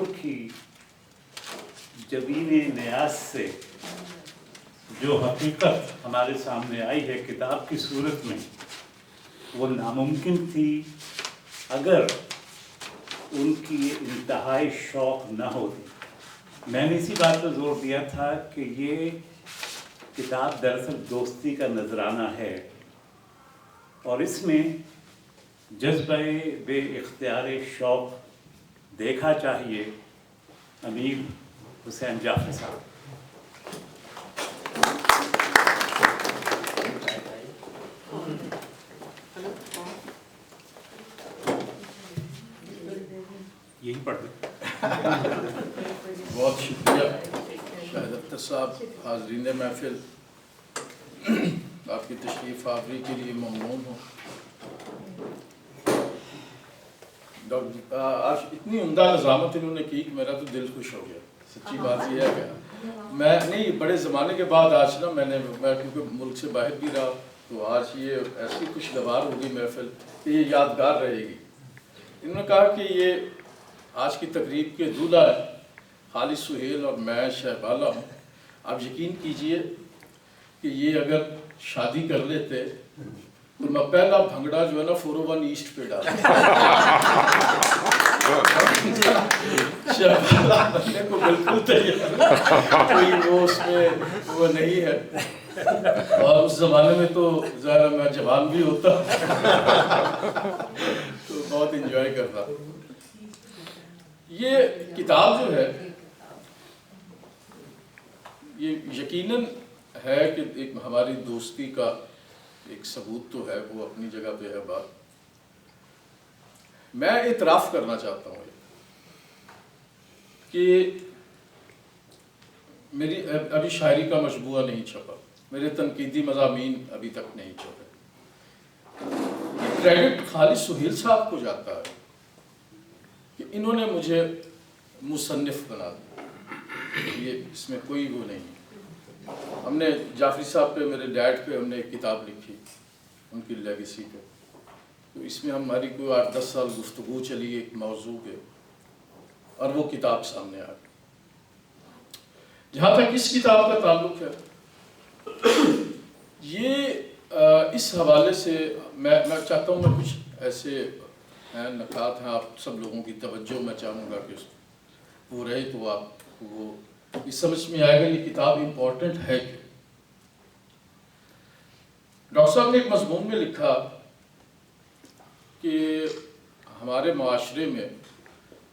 حضور کی جبین نیاز سے جو حقیقت ہمارے سامنے آئی ہے کتاب کی صورت میں، وہ ناممکن تھی اگر ان کی انتہائی شوق نہ ہوتی۔ میں نے اسی بات پر زور دیا تھا کہ یہ کتاب دراصل دوستی کا نذرانہ ہے، اور اس میں جذبہ بے اختیار شوق دیکھا چاہیے امیر حسین جعفری صاحب۔ یہی پڑھ دیں۔ بہت شکریہ شاہد اختر صاحب، حاضرین محفل، آپ کی تشریف آوری کے لیے ممنون ہوں۔ آج اتنی عمدہ نظامت انہوں نے کی کہ میرا تو دل خوش ہو گیا۔ سچی بات یہ ہے کہ میں نہیں، بڑے زمانے کے بعد آج نا میں کیونکہ ملک سے باہر بھی رہا، تو آج یہ ایسی خوشگوار ہوگی محفل کہ یہ یادگار رہے گی۔ انہوں نے کہا کہ یہ آج کی تقریب کے دولہا خالد سہیل اور میں شہبالہ ہوں۔ آپ یقین کیجئے کہ یہ اگر شادی کر لیتے تو میں پہلا بھنگڑا جو ہے نا 401 ایسٹ پہ ڈالا۔ شہبالہ بننے کو بالکل تیار، کوئی وہ اس میں وہ نہیں ہے، اور اس زمانے میں تو ظاہر میں جوان بھی ہوتا تو بہت انجوائے کرتا۔ یہ کتاب جو ہے یہ یقیناً ہے کہ ایک ہماری دوستی کا ایک ثبوت تو ہے، وہ اپنی جگہ پہ ہے بات۔ میں اعتراف کرنا چاہتا ہوں کہ میری ابھی شاعری کا مجموعہ نہیں چھپا، میرے تنقیدی مضامین ابھی تک نہیں چھپے۔ یہ کریڈٹ خالد سہیل صاحب کو جاتا ہے کہ انہوں نے مجھے مصنف بنا دیا، یہ اس میں کوئی وہ نہیں۔ ہم نے جعفری صاحب پہ، میرے ڈیڈ پہ ہم نے ایک کتاب لکھی ان کی لیگیسی پہ، تو اس میں ہماری کوئی 8-10 سال گفتگو چلی ایک موضوع پہ، اور وہ کتاب سامنے آ گئی۔ جہاں تک اس کتاب کا تعلق ہے، یہ اس حوالے سے میں چاہتا ہوں، میں کچھ ایسے نکات ہیں، آپ سب لوگوں کی توجہ میں چاہوں گا کہ وہ رہے تو آپ کو اس سمجھ میں آئے گا یہ کتاب امپورٹنٹ ہے کہ ڈاکٹر صاحب نے ایک مضمون میں لکھا کہ ہمارے معاشرے میں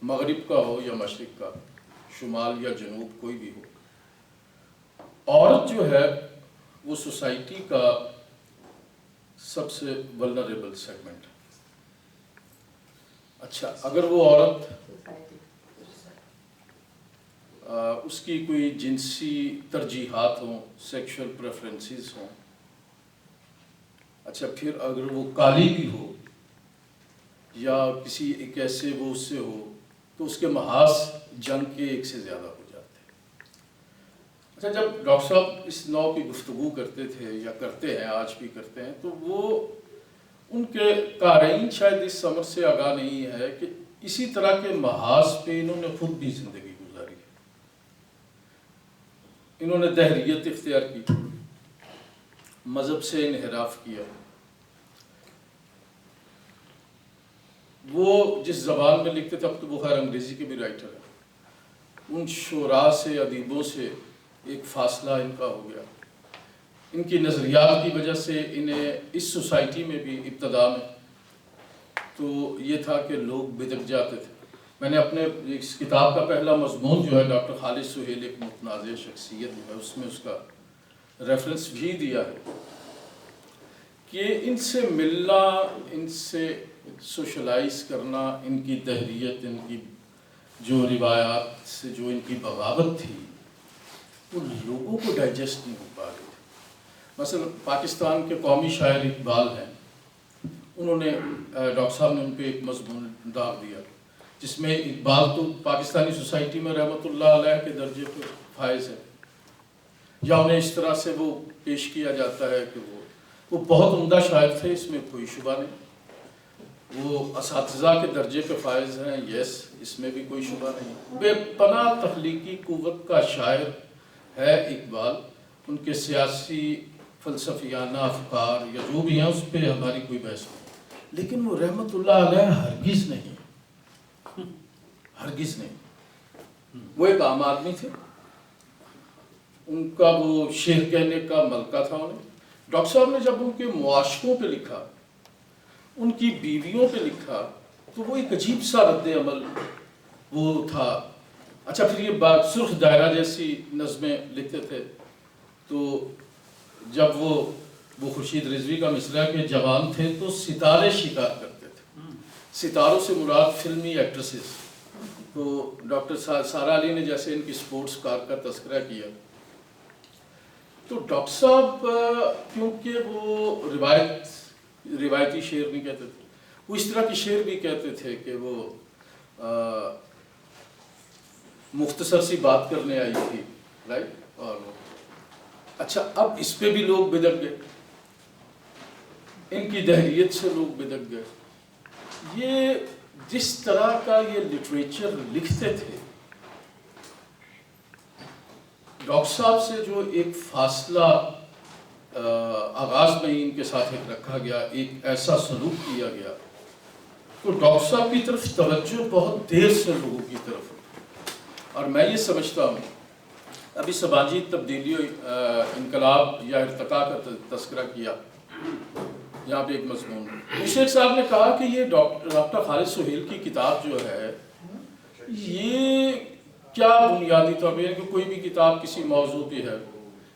مغرب کا ہو یا مشرق کا، شمال یا جنوب کوئی بھی ہو، عورت جو ہے وہ سوسائٹی کا سب سے ولنریبل سیگمنٹ ہے۔ اچھا، اگر وہ عورت اس کی کوئی جنسی ترجیحات ہوں، سیکشل پریفرنسز ہوں، اچھا پھر اگر وہ کالی بھی ہو یا کسی ایک ایسے وہ اس سے ہو، تو اس کے محاذ جنگ کے ایک سے زیادہ ہو جاتے ہیں۔ اچھا، جب ڈاکٹر صاحب اس نوع کی گفتگو کرتے تھے یا کرتے ہیں، آج بھی کرتے ہیں، تو وہ ان کے قارئین شاید اس سمجھ سے آگاہ نہیں ہے کہ اسی طرح کے محاذ پہ انہوں نے خود بھی زندگی گزاری ہے۔ انہوں نے دہریت اختیار کی، مذہب سے انحراف کیا، وہ جس زبان میں لکھتے تھے، اب تو وہ خیر انگریزی کے بھی رائٹر ہیں، ان شعراء سے، ادیبوں سے ایک فاصلہ ان کا ہو گیا۔ ان کی نظریات کی وجہ سے انہیں اس سوسائٹی میں بھی ابتدا میں تو یہ تھا کہ لوگ بدک جاتے تھے۔ میں نے اپنے اس کتاب کا پہلا مضمون جو ہے ڈاکٹر خالد سہیل ایک متنازع شخصیت جو ہے، اس میں اس کا ریفرنس بھی دیا ہے کہ ان سے ملنا، ان سے سوشلائز کرنا، ان کی دہریت، ان کی جو روایات سے جو ان کی بغاوت تھی، وہ لوگوں کو ڈائجسٹ نہیں ہو پا رہی تھی۔ مثلا پاکستان کے قومی شاعر اقبال ہیں، انہوں نے ڈاکٹر صاحب نے ان پہ ایک مضمون داغ دیا جس میں اقبال تو پاکستانی سوسائٹی میں رحمۃ اللہ علیہ کے درجے پر فائز ہے، یا انہیں اس طرح سے وہ پیش کیا جاتا ہے کہ وہ بہت عمدہ شاعر تھے، اس میں کوئی شبہ نہیں، وہ اساتذہ کے درجے پہ فائز ہیں، یس، اس میں بھی کوئی شبہ نہیں. بے پناہ تخلیقی قوت کا شاعر ہے اقبال. ان کے سیاسی فلسفیانہ افکار یا جو بھی ہیں اس پہ ہماری کوئی بحث نہیں، لیکن وہ رحمت اللہ علیہ ہرگز نہیں، ہرگز نہیں. وہ ایک عام آدمی تھے. ان کا وہ شعر کہنے کا ملکہ تھا انہیں. ڈاکٹر صاحب نے جب ان کے معاشقوں پہ لکھا، ان کی بیویوں پہ لکھا، تو وہ ایک عجیب سا رد عمل وہ تھا. اچھا پھر یہ بات سرخ دائرہ جیسی نظمیں لکھتے تھے. تو جب وہ خورشید رضوی کا مصرع کہ جوان تھے تو ستارے شکار کرتے تھے. ستاروں سے مراد فلمی ایکٹریسز. تو ڈاکٹر سارا علی نے جیسے ان کی سپورٹس کار کا تذکرہ کیا، تو ڈاکٹر صاحب کیونکہ وہ روایتی شعر نہیں کہتے تھے، وہ اس طرح کی شعر بھی کہتے تھے کہ وہ مختصر سی بات کرنے آئی تھی، رائٹ. اور اچھا اب اس پہ بھی لوگ بدک گئے، ان کی دہریت سے لوگ بدک گئے. یہ جس طرح کا یہ لٹریچر لکھتے تھے، ڈاکٹر صاحب سے جو ایک فاصلہ آغاز میں ہی ان کے ساتھ ایک رکھا گیا، ایک ایسا سلوک کیا گیا، تو ڈاکٹر صاحب کی طرف توجہ بہت دیر سے لوگوں کی طرف ہوئی. اور میں یہ سمجھتا ہوں ابھی سماجی تبدیلی انقلاب یا ارتقاء کا تذکرہ کیا یہاں پہ ایک مضمون. شیخ صاحب نے کہا کہ یہ ڈاکٹر خالد سہیل کی کتاب جو ہے یہ کیا بنیادی طور پہ کہ کوئی بھی کتاب کسی موضوع پہ ہے،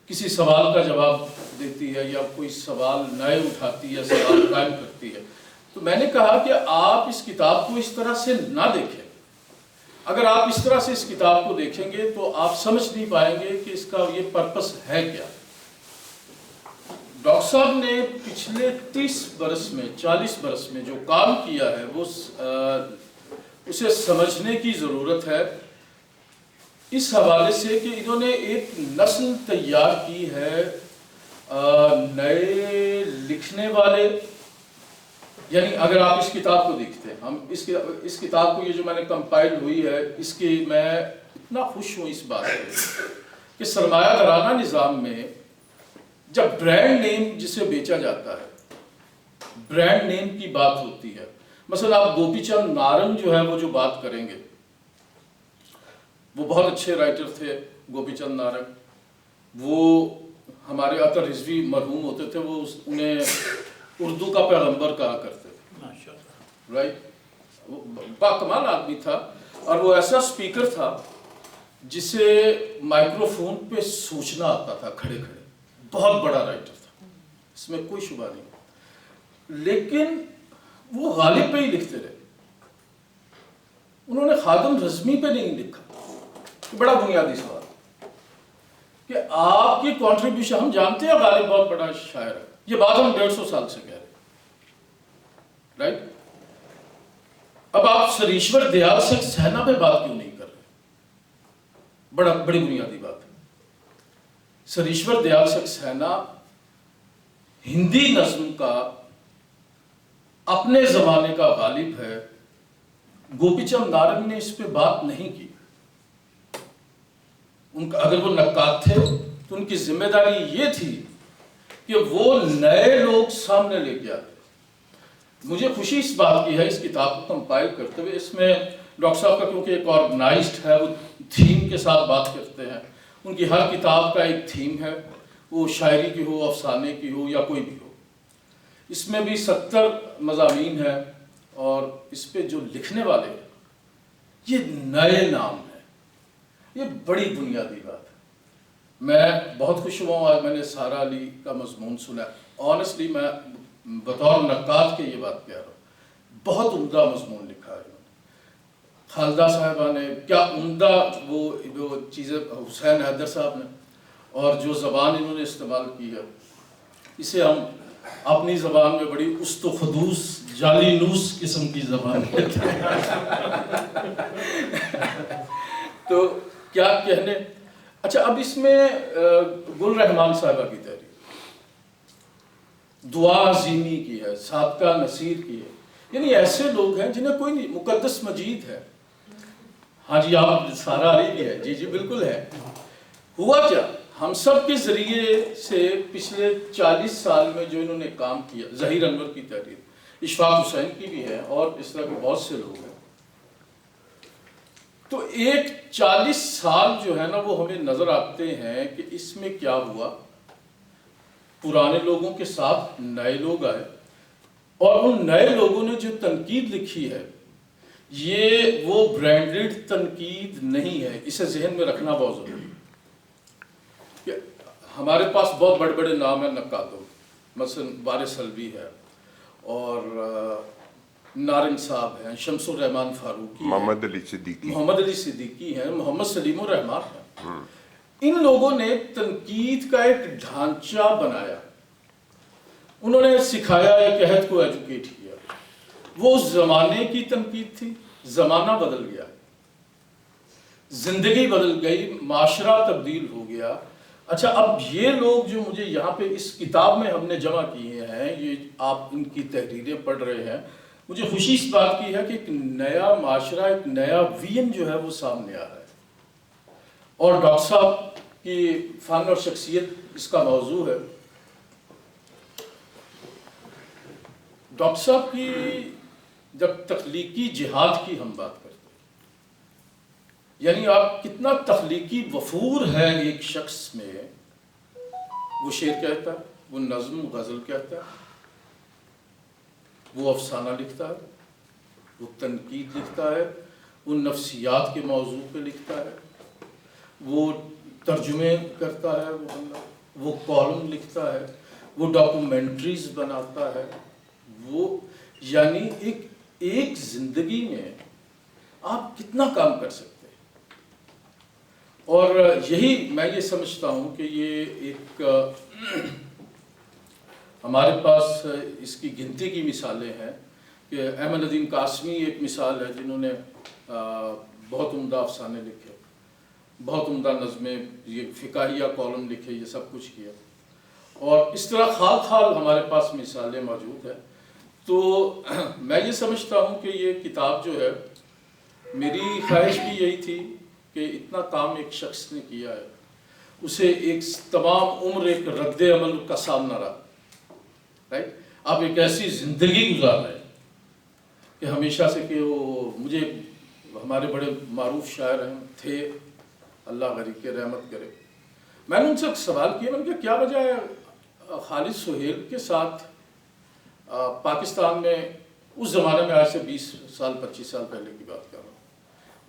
کسی سوال کا جواب دیتی ہے یا کوئی سوال نئے اٹھاتی ہے، سوال قائم کرتی ہے. تو میں نے کہا کہ آپ اس کتاب کو اس طرح سے نہ دیکھیں. اگر آپ اس طرح سے اس کتاب کو دیکھیں گے تو آپ سمجھ نہیں پائیں گے کہ اس کا یہ پرپس ہے کیا. ڈاکٹر صاحب نے پچھلے 30 برس میں 40 برس میں جو کام کیا ہے وہ اسے سمجھنے کی ضرورت ہے، اس حوالے سے کہ انہوں نے ایک نسل تیار کی ہے نئے لکھنے والے. یعنی اگر آپ اس کتاب کو دیکھتے ہیں، ہم اس کتاب کو یہ جو میں نے کمپائل ہوئی ہے، اس کی میں اتنا خوش ہوں اس بات سے کہ سرمایہ دارانہ نظام میں جب برانڈ نیم جسے بیچا جاتا ہے، برانڈ نیم کی بات ہوتی ہے. مثلا آپ گوپی چند نارنگ جو ہے وہ جو بات کریں گے، وہ بہت اچھے رائٹر تھے گوپی چند نارنگ. وہ ہمارے عطر رضوی مرحوم ہوتے تھے، وہ انہیں اردو کا پیغمبر کہا کرتے تھے، رائٹ. وہ باکمال آدمی تھا اور وہ ایسا سپیکر تھا جسے مائکرو فون پہ سوچنا آتا تھا کھڑے کھڑے. بہت بڑا رائٹر تھا، اس میں کوئی شبہ نہیں. لیکن وہ غالب پہ ہی لکھتے رہے. انہوں نے خادم رزمی پہ نہیں لکھا. بڑا بنیادی سوال کہ آپ کی کنٹریبیوشن، ہم جانتے ہیں غالب بہت بڑا شاعر ہے، یہ بات ہم 150 سال سے کہہ رہے ہیں، رائٹ. اب آپ سریشور دیال سکسینہ پہ بات کیوں نہیں کر رہے؟ بڑی بنیادی بات ہے. سریشور دیال سکسینہ ہندی نظم کا اپنے زمانے کا غالب ہے. گوپی چند نارنگ نے اس پہ بات نہیں کی. اگر وہ نقاد تھے تو ان کی ذمہ داری یہ تھی کہ وہ نئے لوگ سامنے لے کے آتے. مجھے خوشی اس بات کی ہے اس کتاب کو کمپائل کرتے ہوئے، اس میں ڈاکٹر صاحب کا کیونکہ ایک آرگنائزڈ ہے، وہ تھیم کے ساتھ بات کرتے ہیں. ان کی ہر کتاب کا ایک تھیم ہے، وہ شاعری کی ہو، افسانے کی ہو یا کوئی بھی ہو. اس میں بھی 70 مضامین ہیں اور اس پہ جو لکھنے والے ہیں یہ نئے نام ہیں. یہ بڑی بنیادی بات ہے. میں بہت خوش ہوا ہوں آج میں نے سارا علی کا مضمون سنا. آنیسٹلی میں بطور نقاد کے یہ بات کہہ رہا ہوں، بہت عمدہ مضمون لکھا ہے. خالدہ صاحبہ نے کیا عمدہ وہ چیزیں، حسین حیدر صاحب نے، اور جو زبان انہوں نے استعمال کی ہے اسے ہم اپنی زبان میں بڑی است و خدوس جعلی نوس قسم کی زبان کہتے ہیں. تو کیا کہنے. اچھا اب اس میں گل رحمان صاحبہ کی تحریر، دعا عظیمی کی ہے، صادقہ نصیر کی ہے. یعنی ایسے لوگ ہیں جنہیں کوئی نہیں، مقدس مجید ہے. ہاں جی آپ سارا علی بھی ہے، جی جی بالکل ہے. ہوا کیا، ہم سب کے ذریعے سے پچھلے 40 سال میں جو انہوں نے کام کیا، ظہیر انور کی تحریر، اشفاق حسین کی بھی ہے، اور اس طرح کے بہت سے لوگ ہیں. تو ایک 40 سال جو ہے نا وہ ہمیں نظر آتے ہیں کہ اس میں کیا ہوا. پرانے لوگوں کے ساتھ نئے لوگ آئے، اور ان نئے لوگوں نے جو تنقید لکھی ہے یہ وہ برانڈڈ تنقید نہیں ہے. اسے ذہن میں رکھنا بہت ضروری ہے کہ ہمارے پاس بہت بڑے بڑے نام ہیں نقادوں، مثلا وارث حلوی ہے، اور نارنگ صاحب ہیں، شمس الرحمان فاروقی ہیں، محمد علی صدیقی ہیں، محمد سلیم الرحمان ہیں. ان لوگوں نے تنقید کا ایک ڈھانچہ بنایا، انہوں نے سکھایا، ایک عہد کو ایجوکیٹ کیا. وہ اس زمانے کی تنقید تھی، زمانہ بدل گیا، زندگی بدل گئی، معاشرہ تبدیل ہو گیا. اچھا اب یہ لوگ جو مجھے یہاں پہ اس کتاب میں ہم نے جمع کیے ہیں، یہ آپ ان کی تحریریں پڑھ رہے ہیں، مجھے خوشی اس بات کی ہے کہ ایک نیا معاشرہ، ایک نیا وین جو ہے وہ سامنے آ رہا ہے. اور ڈاکٹر صاحب کی فن اور شخصیت اس کا موضوع ہے. ڈاکٹر صاحب کی جب تخلیقی جہاد کی ہم بات کرتے ہیں، یعنی آپ کتنا تخلیقی وفور ہے ایک شخص میں. وہ شعر کہتا ہے، وہ نظم غزل کہتا ہے، وہ افسانہ لکھتا ہے، وہ تنقید لکھتا ہے، وہ نفسیات کے موضوع پہ لکھتا ہے، وہ ترجمے کرتا ہے، وہ کالم لکھتا ہے، وہ ڈاکومنٹریز بناتا ہے. وہ یعنی ایک زندگی میں آپ کتنا کام کر سکتے ہیں. اور یہی میں یہ سمجھتا ہوں کہ یہ ایک ہمارے پاس اس کی گنتی کی مثالیں ہیں کہ احمد ندیم قاسمی ایک مثال ہے، جنہوں نے بہت عمدہ افسانے لکھے، بہت عمدہ نظمیں، یہ فقاہیہ کالم لکھے، یہ سب کچھ کیا. اور اس طرح خال خال ہمارے پاس مثالیں موجود ہیں. تو میں یہ سمجھتا ہوں کہ یہ کتاب جو ہے، میری خواہش بھی یہی تھی کہ اتنا کام ایک شخص نے کیا ہے، اسے ایک تمام عمر ایک رد عمل کا سامنا رہا. رائٹ، آپ ایک ایسی زندگی گزار رہے ہیں کہ ہمیشہ سے کہ وہ مجھے ہمارے بڑے معروف شاعر ہیں تھے، اللہ غریق کے رحمت کرے، میں نے ان سے سوال کیا، میں نے کہا کیا وجہ ہے خالد سہیل کے ساتھ پاکستان میں اس زمانے میں، آج سے 20 سال 25 سال پہلے کی بات کر رہا ہوں،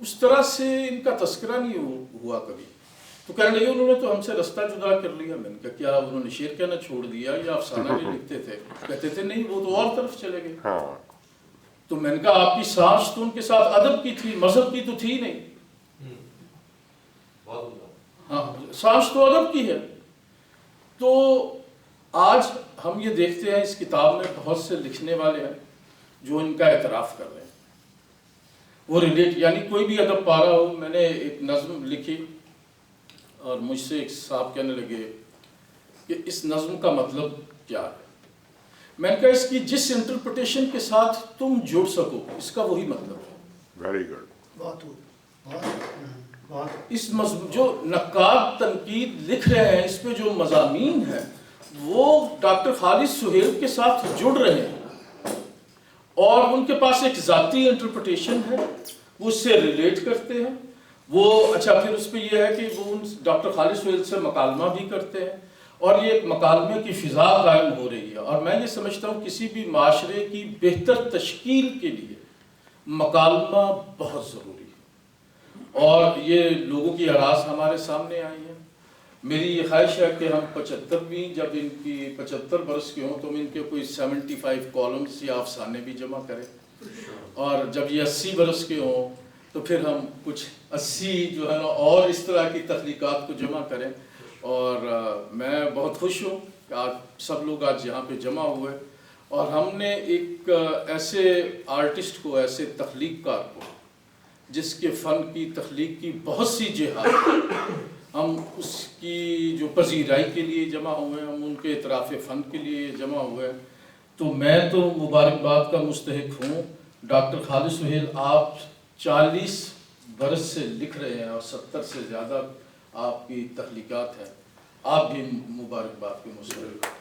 اس طرح سے ان کا تذکرہ نہیں ہوا کبھی. تو کہنے لگے انہوں نے تو ہم سے رستہ جدا کر لیا. میں نے کہا کیا انہوں نے شعر کہنا چھوڑ دیا یا افسانہ نہیں لکھتے تھے؟ کہتے تھے نہیں، وہ تو اور طرف چلے گئے. تو میں نے کہا آپ کی سانس تو ان کے ساتھ ادب کی تھی، مذہب کی تو تھی نہیں. ہاں، سانس تو ادب کی ہے. تو آج ہم یہ دیکھتے ہیں اس کتاب میں بہت سے لکھنے والے ہیں جو ان کا اعتراف کر رہے ہیں. وہ ریلیٹ، یعنی کوئی بھی ادب پا رہا ہو. میں نے ایک نظم لکھی اور مجھ سے ایک صاحب کہنے لگے کہ اس نظم کا مطلب کیا ہے. میں نے کہا اس کی جس انٹرپریٹیشن کے ساتھ تم جڑ سکو اس کا وہی مطلب ہے. Very good. اس جو نقاد تنقید لکھ رہے ہیں، اس پہ جو مضامین ہیں وہ ڈاکٹر خالد سہیل کے ساتھ جڑ رہے ہیں، اور ان کے پاس ایک ذاتی انٹرپریٹیشن ہے، وہ اس سے ریلیٹ کرتے ہیں. وہ اچھا پھر اس پہ یہ ہے کہ وہ ڈاکٹر خالد سہیل سے مکالمہ بھی کرتے ہیں، اور یہ ایک مکالمے کی فضا قائم ہو رہی ہے. اور میں یہ سمجھتا ہوں کسی بھی معاشرے کی بہتر تشکیل کے لیے مکالمہ بہت ضروری ہے. اور یہ لوگوں کی آراز ہمارے سامنے آئی ہیں. میری یہ خواہش ہے کہ ہم 75ویں جب ان کی 75 برس کے ہوں تو ہم ان کے کوئی 75 کالمز یا افسانے بھی جمع کریں، اور جب یہ 80 برس کے ہوں تو پھر ہم کچھ 80 جو ہے نا اور اس طرح کی تخلیقات کو جمع کریں. اور میں بہت خوش ہوں کہ آج سب لوگ آج یہاں پہ جمع ہوئے، اور ہم نے ایک ایسے آرٹسٹ کو، ایسے تخلیق کار کو جس کے فن کی تخلیق کی بہت سی جہات، ہم اس کی جو پذیرائی کے لیے جمع ہوئے، ہم ان کے اعتراف فن کے لیے جمع ہوئے. تو میں تو مبارکباد کا مستحق ہوں. ڈاکٹر خالد سہیل آپ 40 برس سے لکھ رہے ہیں اور 70 سے زیادہ آپ کی تخلیقات ہیں. آپ بھی مبارکباد کے مستحق.